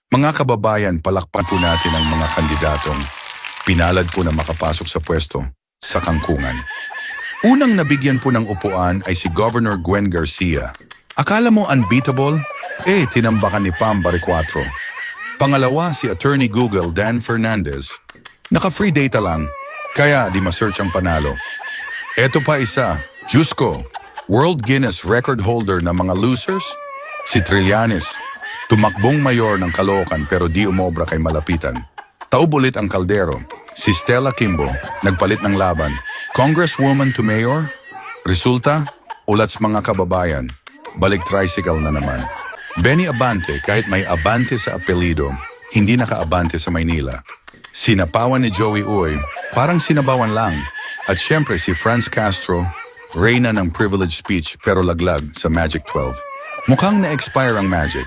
Mga kababayan, palakpan po natin ang mga kandidatong pinalad po na makapasok sa pwesto sa kangkungan. Unang nabigyan po ng upuan ay si Governor Gwen Garcia. Akala mo unbeatable? Tinambakan ni Pam Baricuatro. Pangalawa si Attorney Google Dan Fernandez. Naka-free data lang, kaya di ma-search ang panalo. Eto pa isa, Diyos ko, World Guinness record holder na mga losers? Si Trillanes. Tumakbong mayor ng Caloocan pero di umobra kay malapitan. Taob ulit ang kaldero. Si Stella Kimbo, nagpalit ng laban. Congresswoman to mayor? Resulta, ulats mga kababayan. Balik tricycle na naman. Benny Abante, kahit may Abante sa apelido, hindi naka-Abante sa Maynila. Sinapawan ni Joey Uy, parang sinabawan lang. At syempre si Franz Castro, reyna ng privilege speech pero laglag sa Magic 12. Mukhang na-expire ang magic.